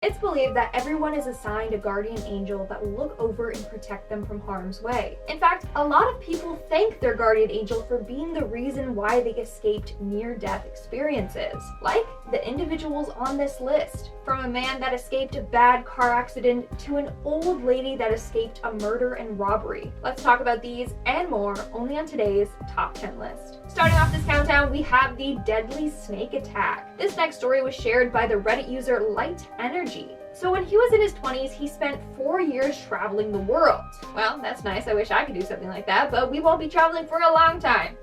It's believed that everyone is assigned a guardian angel that will look over and protect them from harm's way. In fact, a lot of people thank their guardian angel for being the reason why they escaped near-death experiences, like the individuals on this list. From a man that escaped a bad car accident to an old lady that escaped a murder and robbery. Let's talk about these and more only on today's Top 10 list. Starting off this countdown, we have the deadly snake attack. This next story was shared by the Reddit user Light Energy. So when he was in his 20s, he spent 4 years traveling the world. Well, that's nice. I wish I could do something like that, but we won't be traveling for a long time.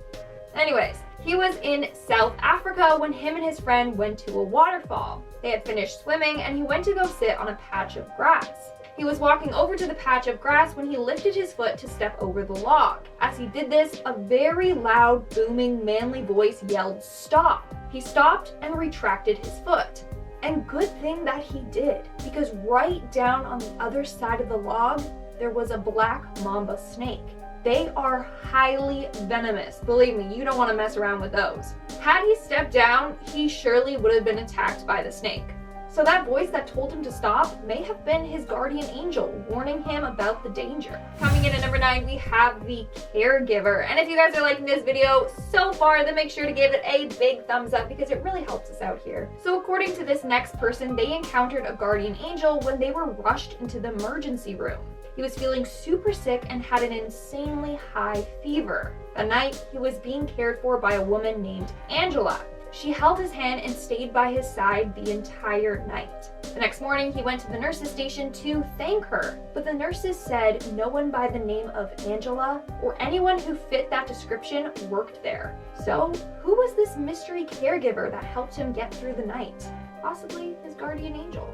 Anyways, he was in South Africa when him and his friend went to a waterfall. They had finished swimming and he went to go sit on a patch of grass. He was walking over to the patch of grass when he lifted his foot to step over the log. As he did this, a very loud, booming, manly voice yelled, "Stop!" He stopped and retracted his foot. And good thing that he did, because right down on the other side of the log, there was a black mamba snake. They are highly venomous. Believe me, you don't want to mess around with those. Had he stepped down, he surely would have been attacked by the snake. So that voice that told him to stop may have been his guardian angel, warning him about the danger. Coming in at number 9, we have the Caregiver. And if you guys are liking this video so far, then make sure to give it a big thumbs up because it really helps us out here. So according to this next person, they encountered a guardian angel when they were rushed into the emergency room. He was feeling super sick and had an insanely high fever. That night, he was being cared for by a woman named Angela. She held his hand and stayed by his side the entire night. The next morning, he went to the nurse's station to thank her, but the nurses said no one by the name of Angela or anyone who fit that description worked there. So, who was this mystery caregiver that helped him get through the night? Possibly his guardian angel.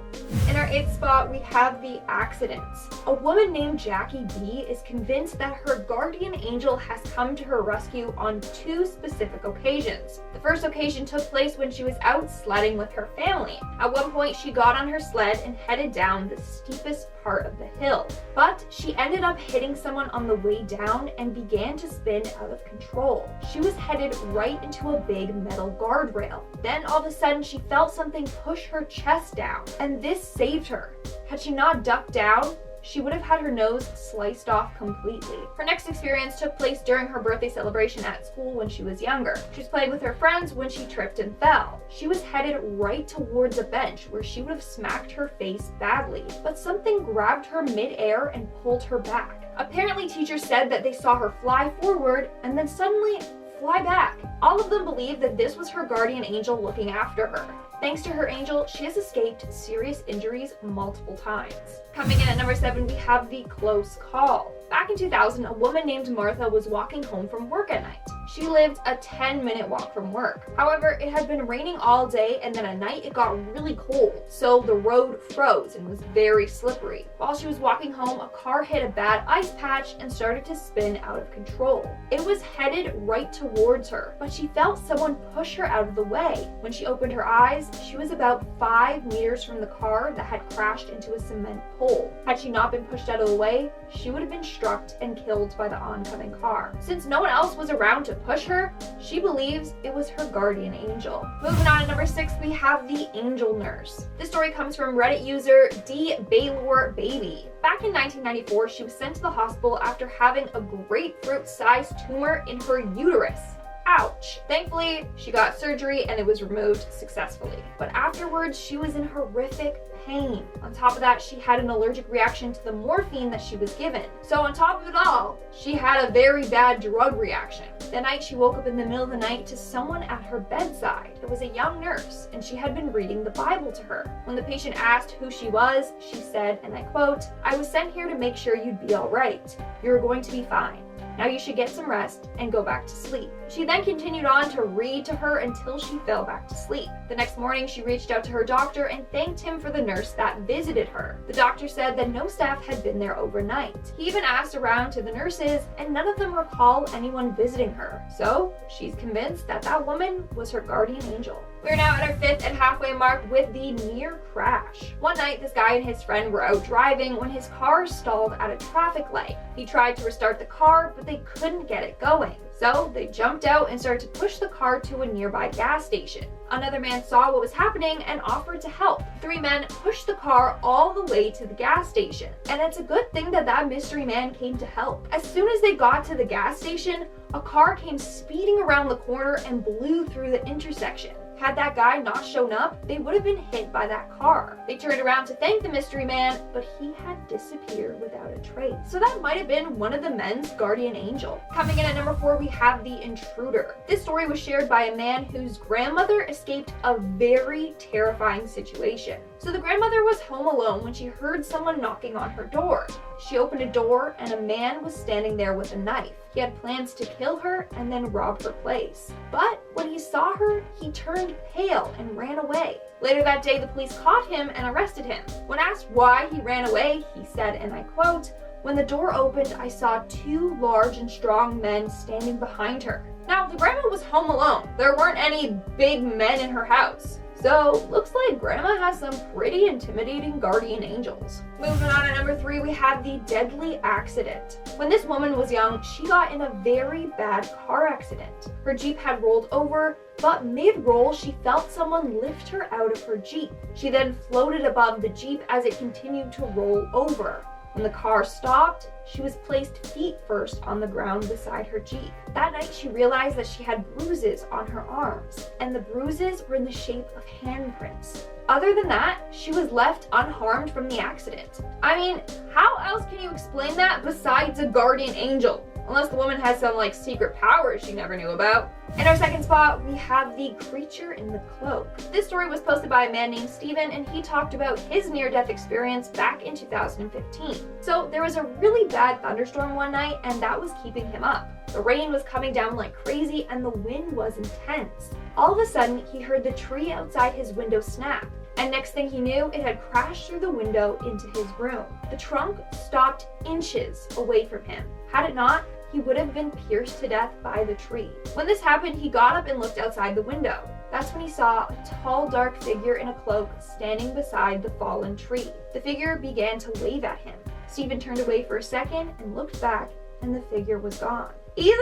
In our 8th spot, we have the accidents. A woman named Jackie B is convinced that her guardian angel has come to her rescue on 2 specific occasions. The first occasion took place when she was out sledding with her family. At one point, she got on her sled and headed down the steepest part of the hill. But she ended up hitting someone on the way down and began to spin out of control. She was headed right into a big metal guardrail. Then all of a sudden, she felt something push her chest down, and this saved her. Had she not ducked down, she would have had her nose sliced off completely. Her next experience took place during her birthday celebration at school when she was younger. She was playing with her friends when she tripped and fell. She was headed right towards a bench where she would have smacked her face badly, but something grabbed her mid-air and pulled her back. Apparently, teachers said that they saw her fly forward and then suddenly fly back. All of them believed that this was her guardian angel looking after her. Thanks to her angel, she has escaped serious injuries multiple times. Coming in at number 7, we have the close call. Back in 2000, a woman named Martha was walking home from work at night. She lived a 10-minute walk from work. However, it had been raining all day and then at night it got really cold, so the road froze and was very slippery. While she was walking home, a car hit a bad ice patch and started to spin out of control. It was headed right towards her, but she felt someone push her out of the way. When she opened her eyes, she was about 5 meters from the car that had crashed into a cement pole. Had she not been pushed out of the way, she would have been struck and killed by the oncoming car. Since no one else was around to push her, she believes it was her guardian angel. Moving on to number 6, we have the angel nurse. This story comes from Reddit user D Baylor Baby. Back in 1994, she was sent to the hospital after having a grapefruit-sized tumor in her uterus. Ouch! Thankfully, she got surgery and it was removed successfully. But afterwards, she was in horrific pain. On top of that, she had an allergic reaction to the morphine that she was given. So on top of it all, she had a very bad drug reaction. That night, she woke up in the middle of the night to someone at her bedside. It was a young nurse, and she had been reading the Bible to her. When the patient asked who she was, she said, and I quote, "I was sent here to make sure you'd be all right. You're going to be fine. Now you should get some rest and go back to sleep." She then continued on to read to her until she fell back to sleep. The next morning, she reached out to her doctor and thanked him for the nurse that visited her. The doctor said that no staff had been there overnight. He even asked around to the nurses, and none of them recall anyone visiting her. So she's convinced that that woman was her guardian angel. We're now at our 5th and halfway mark with the near crash. One night, this guy and his friend were out driving when his car stalled at a traffic light. He tried to restart the car, but they couldn't get it going. So they jumped out and started to push the car to a nearby gas station. Another man saw what was happening and offered to help. 3 men pushed the car all the way to the gas station. And it's a good thing that that mystery man came to help. As soon as they got to the gas station, a car came speeding around the corner and blew through the intersection. Had that guy not shown up, they would have been hit by that car. They turned around to thank the mystery man, but he had disappeared without a trace. So that might have been one of the men's guardian angel. Coming in at number 4, we have the intruder. This story was shared by a man whose grandmother escaped a very terrifying situation. So the grandmother was home alone when she heard someone knocking on her door. She opened a door and a man was standing there with a knife. He had plans to kill her and then rob her place. But when he saw her, he turned pale and ran away. Later that day, the police caught him and arrested him. When asked why he ran away, he said, and I quote, "When the door opened, I saw 2 large and strong men standing behind her." Now, the grandma was home alone. There weren't any big men in her house. So, looks like grandma has some pretty intimidating guardian angels. Moving on to number 3, we have the deadly accident. When this woman was young, she got in a very bad car accident. Her Jeep had rolled over, but mid-roll, she felt someone lift her out of her Jeep. She then floated above the Jeep as it continued to roll over. When the car stopped, she was placed feet first on the ground beside her Jeep. That night, she realized that she had bruises on her arms, and the bruises were in the shape of handprints. Other than that, she was left unharmed from the accident. I mean, how else can you explain that besides a guardian angel? Unless the woman has some secret powers she never knew about. In our second spot, we have the creature in the cloak. This story was posted by a man named Steven, and he talked about his near-death experience back in 2015. So there was a really bad thunderstorm one night, and that was keeping him up. The rain was coming down like crazy, and the wind was intense. All of a sudden, he heard the tree outside his window snap. And next thing he knew, it had crashed through the window into his room. The trunk stopped inches away from him. Had it not, he would have been pierced to death by the tree. When this happened, he got up and looked outside the window. That's when he saw a tall, dark figure in a cloak standing beside the fallen tree. The figure began to wave at him. Stephen turned away for a second and looked back, and the figure was gone. Either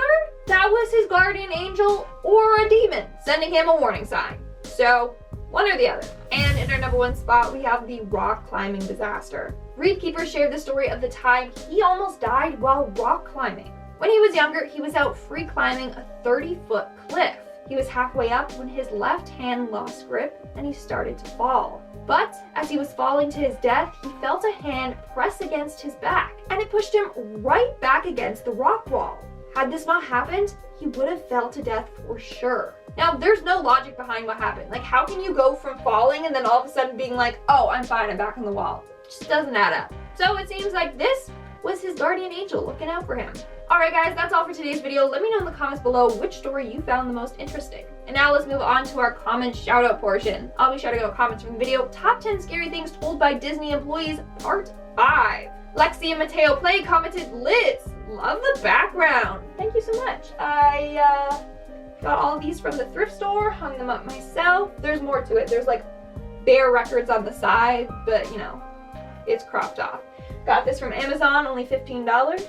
that was his guardian angel or a demon sending him a warning sign. So, one or the other. And in our number 1 spot, we have the rock climbing disaster. Reed Keeper shared the story of the time he almost died while rock climbing. When he was younger, he was out free climbing a 30-foot cliff. He was halfway up when his left hand lost grip and he started to fall. But as he was falling to his death, he felt a hand press against his back, and it pushed him right back against the rock wall. Had this not happened, he would have fell to death for sure. Now, there's no logic behind what happened. How can you go from falling and then all of a sudden being like, oh, I'm fine, I'm back on the wall? It just doesn't add up. So it seems like this was his guardian angel looking out for him. Alright guys, that's all for today's video. Let me know in the comments below which story you found the most interesting. And now let's move on to our comment shout-out portion. I'll be shouting out comments from the video, Top 10 Scary Things Told by Disney Employees, Part 5. Lexi and Mateo Play commented, Liz, love the background. Thank you so much. I got all these from the thrift store, hung them up myself. There's more to it. There's bear records on the side, but it's cropped off. Got this from Amazon, only $15.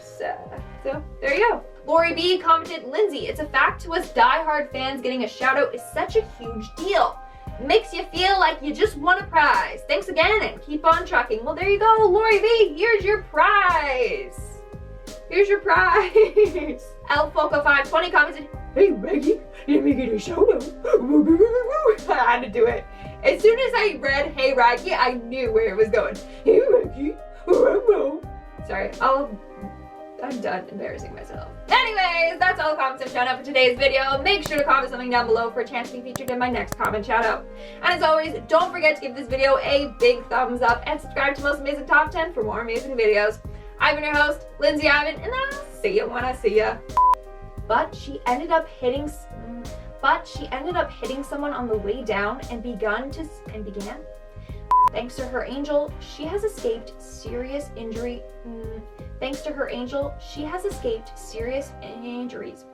So there you go. Lori B commented, Lindsay, it's a fact to us diehard fans getting a shout out is such a huge deal. Makes you feel like you just won a prize. Thanks again and keep on trucking. Well, there you go, Lori B, here's your prize. Here's your prize. Elfoco520 commented, hey Maggie, let me get a shout out. I had to do it. As soon as I read Hey Raggy, I knew where it was going. Hey Raggy, sorry, I'm done embarrassing myself. Anyways, that's all the comments I've shout out for today's video. Make sure to comment something down below for a chance to be featured in my next comment shout out. And as always, don't forget to give this video a big thumbs up and subscribe to Most Amazing Top 10 for more amazing videos. I've been your host, Lindsay Ivan, and I'll see you when I see ya. But she ended up hitting someone on the way down and began. Thanks to her angel, she has escaped serious injury. Thanks to her angel, she has escaped serious injuries.